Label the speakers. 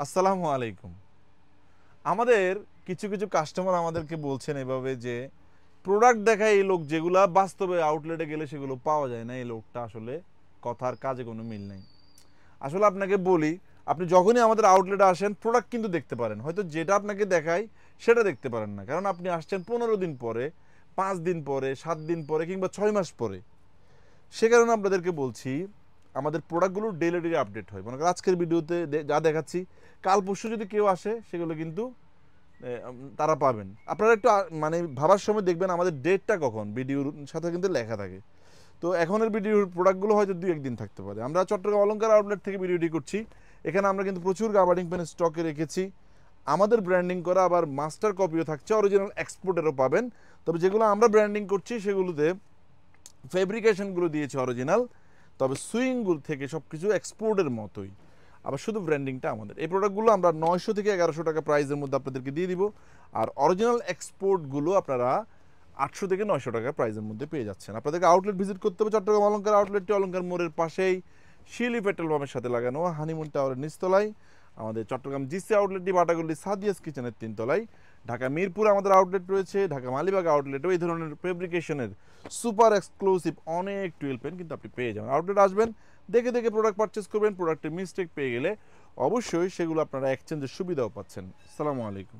Speaker 1: আসসালামু আলাইকুম। আমাদের কিছু কাস্টমার আমাদেরকে বলছেন এভাবে যে প্রোডাক্ট দেখায় এই লোক, যেগুলা বাস্তবে আউটলেটে গেলে সেগুলো পাওয়া যায় না। এই লোকটা আসলে কথার কাজে কোনো মিল নেই। আসলে আপনাকে বলি, আপনি যখনই আমাদের আউটলেটে আসেন প্রোডাক্ট কিন্তু দেখতে পারেন, হয়তো যেটা আপনাকে দেখায় সেটা দেখতে পারেন না, কারণ আপনি আসছেন 15 দিন পরে, 5 দিন পরে, 7 দিন পরে, কিংবা 6 মাস পরে। সে কারণে আপনাদেরকে বলছি, আমাদের প্রোডাক্টগুলো ডেইলি ডেইলি আপডেট হয়। মনে করেন আজকের ভিডিওতে যা দেখাচ্ছি, কাল পরশু যদি কেউ আসে সেগুলো কিন্তু তারা পাবেন। আপনারা একটু মানে ভাবার সময় দেখবেন আমাদের ডেটটা কখন ভিডিওর সাথে কিন্তু লেখা থাকে। তো এখনের ভিডিওর প্রোডাক্টগুলো হয়তো 2-1 দিন থাকতে পারে। আমরা চট্টগ্রাম অলংকার আউটলেট থেকে ভিডিওটি করছি। এখানে আমরা কিন্তু প্রচুর গাবার্ডিং পেন স্টকে রেখেছি। আমাদের ব্র্যান্ডিং করা আবার মাস্টার কপিও থাকছে, অরিজিনাল এক্সপোর্টেরও পাবেন। তবে যেগুলো আমরা ব্র্যান্ডিং করছি সেগুলোতে ফেব্রিকেশনগুলো দিয়েছে অরিজিনাল, তবে সুইংগুলো থেকে সব কিছু এক্সপোর্টের মতোই। আবার শুধু ব্র্যান্ডিংটা আমাদের। এই প্রোডাক্টগুলো আমরা 900 থেকে 1100 টাকা প্রাইসের মধ্যে আপনাদেরকে দিয়ে দিব। আর অরিজিনাল এক্সপোর্টগুলো আপনারা 800 থেকে 900 টাকা প্রাইসের মধ্যে পেয়ে যাচ্ছেন। আপনাদেরকে আউটলেট ভিজিট করতে হবে চট্টগ্রাম অলংকার আউটলেটটি অলংকার মোড়ের পাশেই শিলি পেট্রোল পাম্পের সাথে লাগানো হানিমুন টাওয়ারের নিচতলায়। আমাদের চট্টগ্রাম জিসি আউটলেটটি বাটাগুলি সাদিয়াস কিচেনের 3 তলায়। ঢাকা মিরপুর আমাদের আউটলেট রয়েছে, ঢাকা মালিবাগ আউটলেটেও এই ধরনের ফেব্রিকেশনের সুপার এক্সক্লুসিভ অনেক টুয়েল পেন কিন্তু আপনি পেয়ে যাবেন। আউটলেট আসবেন, দেখে দেখে প্রোডাক্ট পারচেস করবেন। প্রোডাক্টের মিস্টেক পেয়ে গেলে অবশ্যই সেগুলো আপনারা এক্সচেঞ্জের সুবিধাও পাচ্ছেন। আসসালামু আলাইকুম।